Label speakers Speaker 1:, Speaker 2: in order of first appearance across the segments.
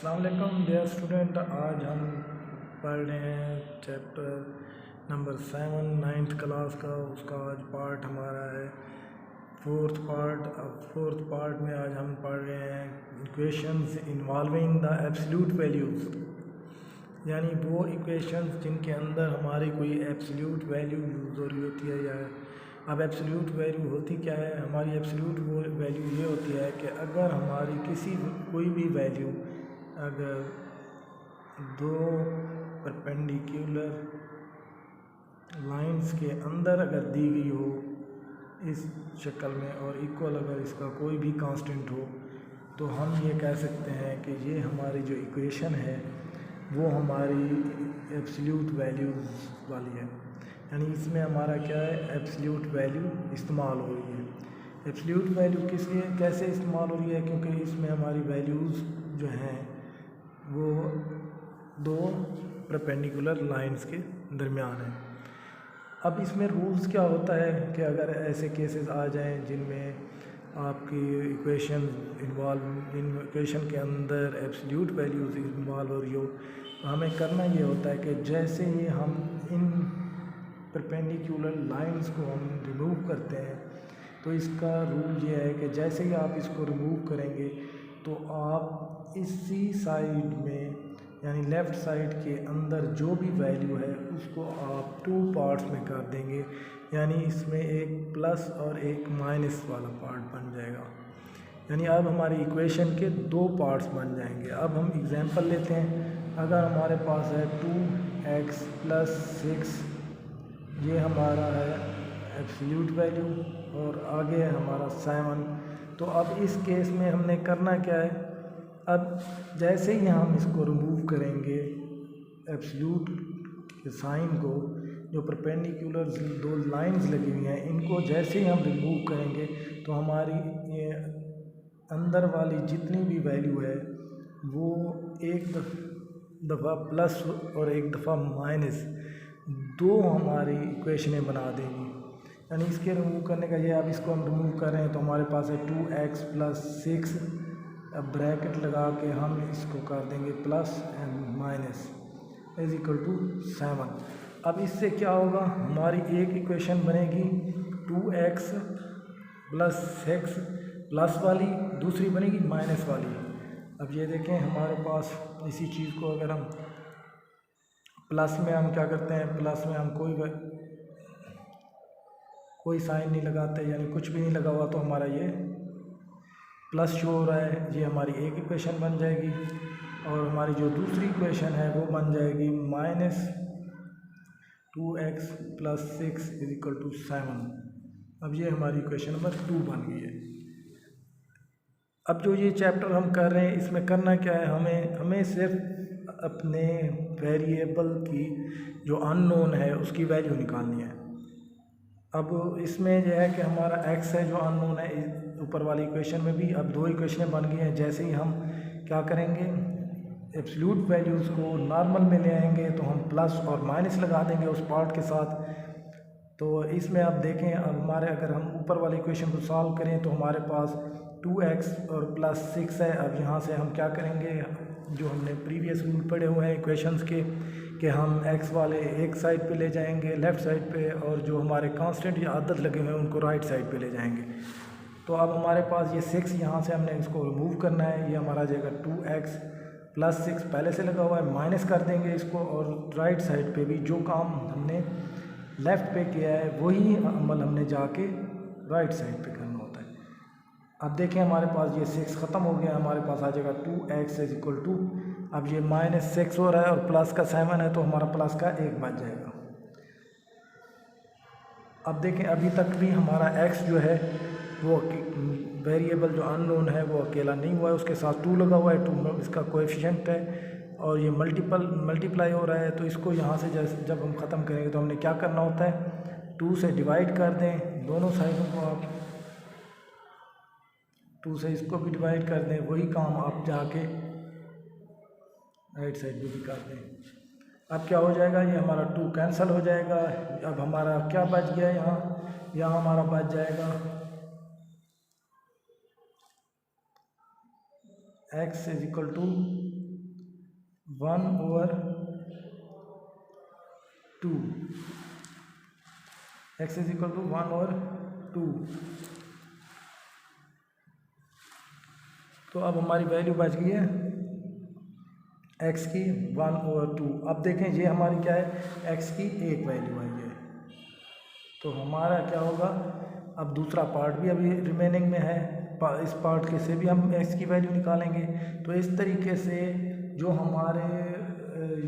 Speaker 1: अस्सलाम वालेकुम dear student. आज हम पढ़ रहे हैं चैप्टर नंबर 7 नाइन्थ क्लास का। उसका आज पार्ट हमारा है फोर्थ पार्ट। अब फोर्थ पार्ट में आज हम पढ़ रहे हैं equations involving the absolute values, यानी वो इक्वेशंस जिनके अंदर हमारी कोई एब्सोल्यूट वैल्यू यूज़ हो रही होती है। या अब एब्सोल्यूट वैल्यू होती क्या है? हमारी एब्सोल्यूट वैल्यू ये होती है कि अगर हमारी कोई भी वैल्यू अगर दो परपेंडिकुलर लाइंस के अंदर अगर दी गई हो इस शक्ल में, और इक्वल अगर इसका कोई भी कांस्टेंट हो, तो हम ये कह सकते हैं कि ये हमारी जो इक्वेशन है वो हमारी एब्सोल्यूट वैल्यूज़ वाली है। यानी इसमें हमारा क्या है, एब्सोल्यूट वैल्यू इस्तेमाल हो रही है। एब्सोल्यूट वैल्यू किस लिए कैसे इस्तेमाल हो रही है? क्योंकि इसमें हमारी वैल्यूज़ जो हैं वो दो परपेंडिकुलर लाइंस के दरमियान है। अब इसमें रूल्स क्या होता है कि अगर ऐसे केसेस आ जाएं जिनमें आपकी इक्वेशन इक्वेशन के अंदर एब्सोल्यूट वैल्यूज़ इन्वॉल्व हो रही हो, तो हमें करना ये होता है कि जैसे ही हम इन परपेंडिकुलर लाइंस को हम रिमूव करते हैं, तो इसका रूल ये है कि जैसे ही आप इसको रिमूव करेंगे तो आप इसी साइड में यानी लेफ़्ट साइड के अंदर जो भी वैल्यू है उसको आप टू पार्ट्स में कर देंगे। यानी इसमें एक प्लस और एक माइनस वाला पार्ट बन जाएगा। यानी अब हमारी इक्वेशन के दो पार्ट्स बन जाएंगे। अब हम एग्जांपल लेते हैं। अगर हमारे पास है 2x + 6, ये हमारा है एब्सोल्यूट वैल्यू, और आगे है हमारा 7। तो अब इस केस में हमने करना क्या है, अब जैसे ही हम इसको रिमूव करेंगे एब्सोल्यूट के साइन को, जो परपेंडिकुलर दो लाइंस लगी हुई हैं इनको जैसे ही हम रिमूव करेंगे तो हमारी ये अंदर वाली जितनी भी वैल्यू है वो एक दफ़ा प्लस और एक दफ़ा माइनस दो हमारी इक्वेशनें बना देंगी। यानी इसके रिमूव करने का ये, अब इसको हम रिमूव कर रहे हैं तो हमारे पास है 2x + 6। अब ब्रैकेट लगा के हम इसको कर देंगे प्लस एंड माइनस = 7। अब इससे क्या होगा, हमारी एक इक्वेशन बनेगी 2x + 6 प्लस वाली, दूसरी बनेगी माइनस वाली। अब ये देखें हमारे पास इसी चीज़ को अगर हम प्लस में हम क्या करते हैं, प्लस में हम कोई साइन नहीं लगाते, यानी कुछ भी नहीं लगा हुआ, तो हमारा ये प्लस शो हो रहा है। ये हमारी एक इक्वेशन बन जाएगी, और हमारी जो दूसरी इक्वेशन है वो बन जाएगी -2x + 6 = 7। अब ये हमारी इक्वेशन नंबर 2 बन गई है। अब जो ये चैप्टर हम कर रहे हैं इसमें करना क्या है, हमें सिर्फ अपने वेरिएबल की जो अननोन है उसकी वैल्यू निकालनी है। अब इसमें यह है कि हमारा x है जो अननोन है, ऊपर वाली इक्वेशन में भी अब दो इक्वेशनें बन गई हैं। जैसे ही हम क्या करेंगे, एब्सोल्यूट वैल्यूज़ को नॉर्मल में ले आएंगे तो हम प्लस और माइनस लगा देंगे उस पार्ट के साथ। तो इसमें आप देखें, अब हमारे अगर हम ऊपर वाली इक्वेशन को सॉल्व करें तो हमारे पास 2x और +6 है। अब यहाँ से हम क्या करेंगे, जो हमने प्रीवियस रूल पढ़े हुए हैं इक्वेशंस के, कि हम x वाले एक साइड पे ले जाएंगे लेफ़्ट साइड पे, और जो हमारे कांस्टेंट या आदत लगे हुए हैं उनको राइट साइड पे ले जाएंगे। तो अब हमारे पास ये 6 यहाँ से हमने इसको रिमूव करना है। ये हमारा जाएगा 2x + 6 पहले से लगा हुआ है, माइनस कर देंगे इसको, और राइट साइड पे भी जो काम हमने लेफ़्ट पे किया है वही अमल हमने जाके राइट साइड पे करना होता है। अब देखें हमारे पास ये 6 ख़त्म हो गया, हमारे पास आ जाएगा 2x = अब ये -6 हो रहा है और प्लस का 7 है, तो हमारा प्लस का 1 बच जाएगा। अब देखें अभी तक भी हमारा x जो है वो वेरिएबल जो अननोन है वो अकेला नहीं हुआ है, उसके साथ 2 लगा हुआ है। 2 इसका कोएफिशिएंट है और ये मल्टीप्लाई हो रहा है। तो इसको यहाँ से जब हम ख़त्म करेंगे तो हमने क्या करना होता है, 2 से डिवाइड कर दें दोनों साइडों को। आप 2 से इसको भी डिवाइड कर दें, वही काम आप जाके राइट साइड पे भी कर दें। अब क्या हो जाएगा, ये हमारा 2 कैंसिल हो जाएगा। अब हमारा क्या बच गया, यहाँ हमारा बच जाएगा x = 1/2, x is equal to 1/2। तो अब हमारी वैल्यू बच गई है x की 1/2। अब देखें ये हमारी क्या है, x की एक वैल्यू आई है, तो हमारा क्या होगा, अब दूसरा पार्ट भी अभी रिमेनिंग में है, इस पार्ट के से भी हम x की वैल्यू निकालेंगे। तो इस तरीके से जो हमारे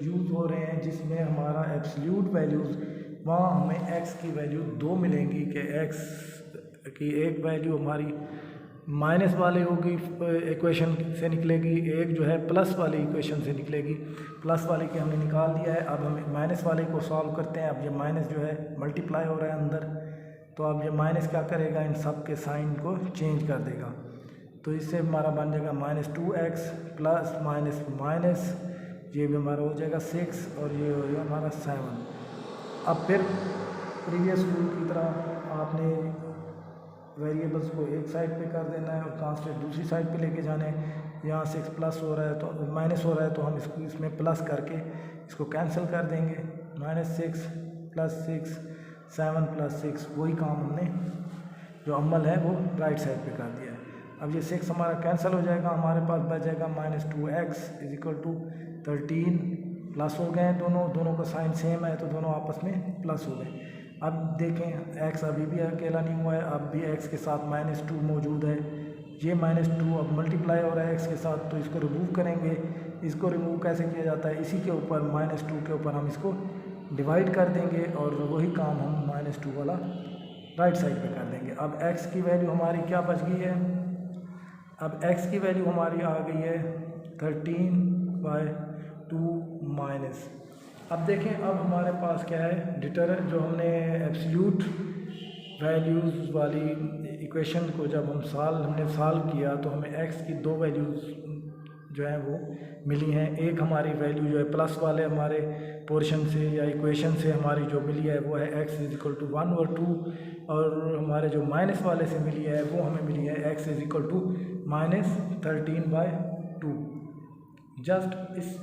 Speaker 1: यूज़ हो रहे हैं जिसमें हमारा एब्सोल्यूट वैल्यूज़, वहाँ हमें x की वैल्यू 2 मिलेंगी कि x की एक वैल्यू हमारी माइनस वाले होगी इक्वेशन से निकलेगी, एक जो है प्लस वाली इक्वेशन से निकलेगी। प्लस वाले की हमने निकाल दिया है, अब हम माइनस वाले को सॉल्व करते हैं। अब ये माइनस जो है मल्टीप्लाई हो रहा है अंदर, तो अब ये माइनस क्या करेगा, इन सब के साइन को चेंज कर देगा। तो इससे हमारा बन जाएगा -2x प्लस माइनस माइनस, ये भी हमारा हो जाएगा 6 और ये हो जाएगा हमारा 7। अब फिर प्रीवियस रूल की तरह आपने वेरिएबल्स को एक साइड पे कर देना है और कांस्टेंट दूसरी साइड पे लेके जाने हैं। यहाँ 6 प्लस हो रहा है तो माइनस हो रहा है, तो हम इसको इसमें प्लस करके इसको कैंसिल कर देंगे। -6 + 6 7 + 6, वही काम हमने जो अमल है वो राइट साइड पे कर दिया है। अब ये 6 हमारा कैंसिल हो जाएगा, हमारे पास बच जाएगा -2x = 13। प्लस हो गए हैं दोनों का साइन सेम है तो दोनों आपस में प्लस हो गए। अब देखें x अभी भी अकेला नहीं हुआ है, अब भी x के साथ -2 मौजूद है। ये -2 अब मल्टीप्लाई हो रहा है x के साथ, तो इसको रिमूव करेंगे। इसको रिमूव कैसे किया जाता है, इसी के ऊपर -2 के ऊपर हम इसको डिवाइड कर देंगे और वही काम हम -2 वाला राइट साइड पे कर देंगे। अब x की वैल्यू हमारी क्या बच गई है, अब x की वैल्यू हमारी आ गई है 13/2 माइनस। अब देखें, अब हमारे पास क्या है, डिटरमिनेंट जो हमने एब्सोल्यूट वैल्यूज़ वाली इक्वेशन को जब हमने सॉल्व किया तो हमें x की 2 वैल्यूज़ जो है वो मिली हैं। एक हमारी वैल्यू जो है प्लस वाले हमारे पोर्शन से या इक्वेशन से हमारी जो मिली है वो है x = 1/2, और हमारे जो माइनस वाले से मिली है वो हमें मिली है x = -13/2। जस्ट इस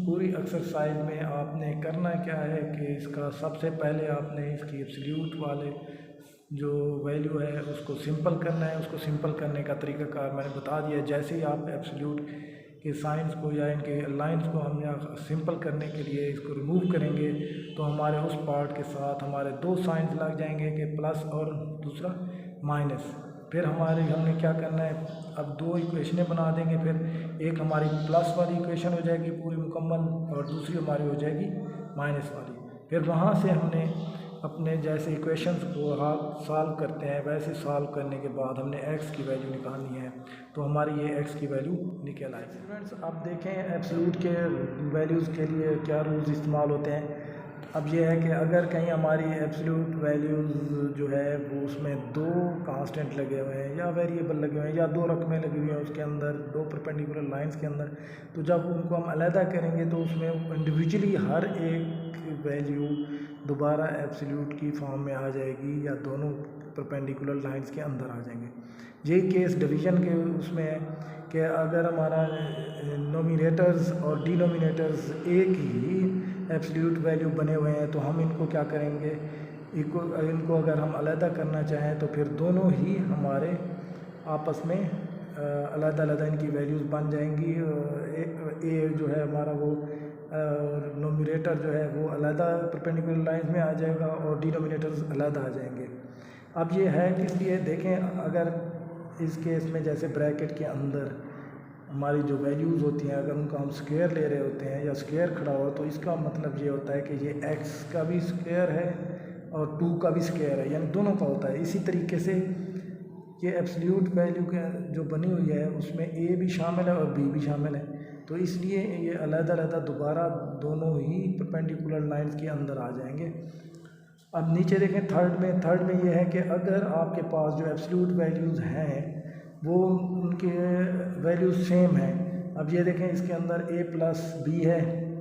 Speaker 1: पूरी एक्सरसाइज में आपने करना क्या है कि इसका सबसे पहले आपने इसकी एब्सोल्यूट वाले जो वैल्यू है उसको सिंपल करना है। उसको सिंपल करने का तरीकाकार मैंने बता दिया। जैसे ही आप एब्सोल्यूट के साइंस को या इनके लाइंस को हम यहाँ सिंपल करने के लिए इसको रिमूव करेंगे तो हमारे उस पार्ट के साथ हमारे 2 साइंस लग जाएंगे कि प्लस और दूसरा माइनस। फिर हमने क्या करना है, अब 2 इक्वेशनें बना देंगे। फिर एक हमारी प्लस वाली इक्वेशन हो जाएगी पूरी मुकम्मल और दूसरी हमारी हो जाएगी माइनस वाली। फिर वहाँ से हमने अपने जैसे इक्वेशंस को सॉल्व करते हैं वैसे सॉल्व करने के बाद हमने x की वैल्यू निकालनी है, तो हमारी ये x की वैल्यू निकल आएगी। स्टूडेंट्स, अब देखें एब्सोल्यूट के वैल्यूज़ के लिए क्या रूल्स इस्तेमाल होते हैं। अब ये है कि अगर कहीं हमारी एब्सोल्यूट वैल्यूज़ जो है वो उसमें 2 कांस्टेंट लगे हुए हैं या वेरिएबल लगे हुए हैं या 2 रकमें लगी हुई हैं उसके अंदर 2 परपेंडिकुलर लाइंस के अंदर, तो जब उनको हम अलहदा करेंगे तो उसमें इंडिविजुअली हर एक वैल्यू दोबारा एब्सोल्यूट की फॉर्म में आ जाएगी या दोनों परपेंडिकुलर लाइंस के अंदर आ जाएंगे। यही केस डिवीज़न के उसमें है कि अगर हमारा नोमिनेटर्स और डिनोमिनेटर्स एक ही एब्सोल्यूट वैल्यू बने हुए हैं तो हम इनको क्या करेंगे, इनको अगर हम अलहदा करना चाहें तो फिर दोनों ही हमारे आपस में अलग-अलग इनकी वैल्यूज़ बन जाएंगी। ए जो है हमारा वो नोमिनेटर जो है वो अलग परपेंडिकुलर लाइंस में आ जाएगा और डिनोमिनेटर्स अलग आ जाएंगे। अब ये है किस लिए, देखें अगर इस केस में जैसे ब्रैकेट के अंदर हमारी जो वैल्यूज़ होती हैं अगर उनका हम स्क्वायर ले रहे होते हैं या स्क्वायर खड़ा हो तो इसका मतलब ये होता है कि ये x का भी स्क्वायर है और 2 का भी स्क्वायर है, यानी दोनों का होता है। इसी तरीके से ये एब्सोल्यूट वैल्यू का जो बनी हुई है उसमें a भी शामिल है और b भी शामिल है, तो इसलिए ये अलग-अलग दोबारा दोनों ही परपेंडिकुलर लाइंस के अंदर आ जाएंगे। अब नीचे देखें थर्ड में ये है कि अगर आपके पास जो एब्सोल्यूट वैल्यूज़ हैं वो उनके वैल्यूज़ सेम हैं। अब ये देखें इसके अंदर a + b है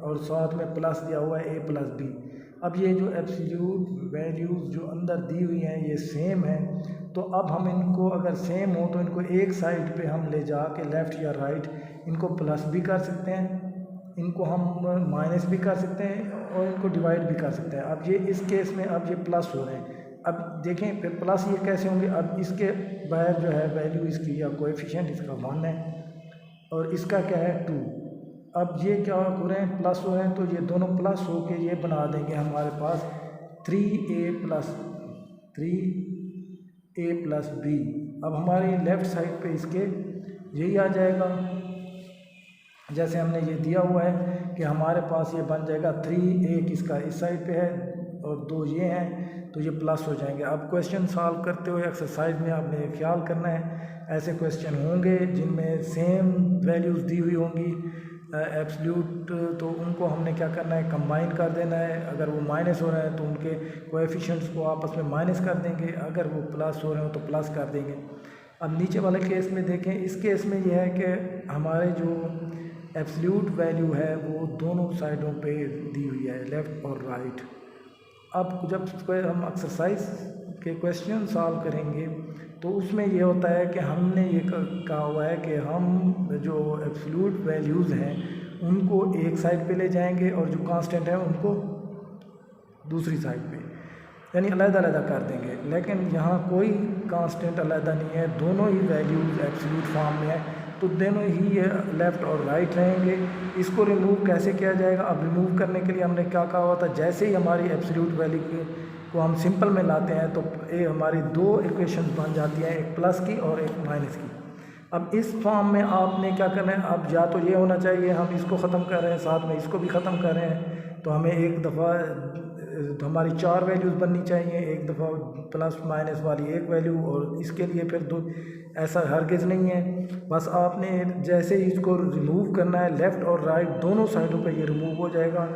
Speaker 1: और साथ में प्लस दिया हुआ है a + b। अब ये जो एब्सोल्यूट वैल्यूज़ जो अंदर दी हुई हैं ये सेम है, तो अब हम इनको अगर सेम हो तो इनको एक साइड पे हम ले जा के लेफ़्ट या राइट इनको प्लस भी कर सकते हैं इनको हम माइनस भी कर सकते हैं और इनको डिवाइड भी कर सकते हैं। अब ये इस केस में अब ये प्लस हो रहे हैं। अब देखें फिर प्लस ये कैसे होंगे, अब इसके बाहर जो है वैल्यू इसकी या कोएफिशिएंट इसका 1 है और इसका क्या है 2। अब ये क्या हो रहे हैं, प्लस हो रहे हैं, तो ये दोनों प्लस हो के ये बना देंगे हमारे पास 3a प्लस b। अब हमारी लेफ़्ट साइड पे इसके यही आ जाएगा, जैसे हमने ये दिया हुआ है कि हमारे पास ये बन जाएगा 3a किसका इस साइड पे है और 2 ये हैं, तो ये प्लस हो जाएंगे। अब क्वेश्चन सॉल्व करते हुए एक्सरसाइज में आपने ख्याल करना है, ऐसे क्वेश्चन होंगे जिनमें सेम वैल्यूज़ दी हुई होंगी एब्सोल्यूट, तो उनको हमने क्या करना है, कंबाइन कर देना है। अगर वो माइनस हो रहे हैं तो उनके कोएफिशिएंट्स को आपस में माइनस कर देंगे, अगर वो प्लस हो रहे हो तो प्लस कर देंगे। अब नीचे वाले केस में देखें, इस केस में यह है कि हमारे जो एब्सोल्यूट वैल्यू है वो दोनों साइडों पे दी हुई है, लेफ़्ट और राइट। अब जब हम एक्सरसाइज के क्वेश्चन सॉल्व करेंगे तो उसमें ये होता है कि हमने ये कहा हुआ है कि हम जो एब्सोल्यूट वैल्यूज़ हैं उनको एक साइड पे ले जाएंगे और जो कांस्टेंट है उनको दूसरी साइड पे, यानी अलग-अलग कर देंगे। लेकिन यहाँ कोई कांस्टेंट अलग नहीं है, दोनों ही वैल्यूज़ एब्सोल्यूट फॉर्म में है, तो दोनों ही लेफ़्ट और राइट रहेंगे। इसको रिमूव कैसे किया जाएगा, अब रिमूव करने के लिए हमने क्या कहा हुआ था, जैसे ही हमारी एब्सोल्यूट वैल्यू को हम सिंपल में लाते हैं तो ये हमारी 2 इक्वेशन बन जाती हैं, एक प्लस की और एक माइनस की। अब इस फॉर्म में आपने क्या करना है, अब या तो ये होना चाहिए हम इसको ख़त्म कर रहे हैं साथ में इसको भी ख़त्म कर रहे हैं, तो हमें एक दफ़ा तो हमारी 4 वैल्यूज़ बननी चाहिए, एक दफ़ा प्लस माइनस वाली एक वैल्यू और इसके लिए फिर 2, ऐसा हरगिज़ नहीं है। बस आपने जैसे ही इसको रिमूव करना है, लेफ़्ट और राइट दोनों साइडों पे ये रिमूव हो जाएगा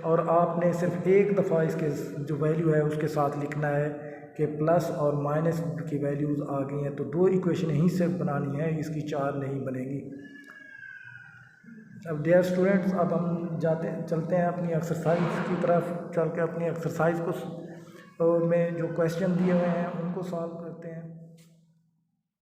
Speaker 1: और आपने सिर्फ एक दफ़ा इसके जो वैल्यू है उसके साथ लिखना है कि प्लस और माइनस की वैल्यूज़ आ गई हैं, तो 2 इक्वेशन यहीं से बनानी है, इसकी 4 नहीं बनेगी। अब डियर स्टूडेंट्स, अब हम चलते हैं अपनी एक्सरसाइज की तरफ, चल के अपनी एक्सरसाइज को में जो क्वेश्चन दिए हुए हैं उनको सॉल्व करते हैं।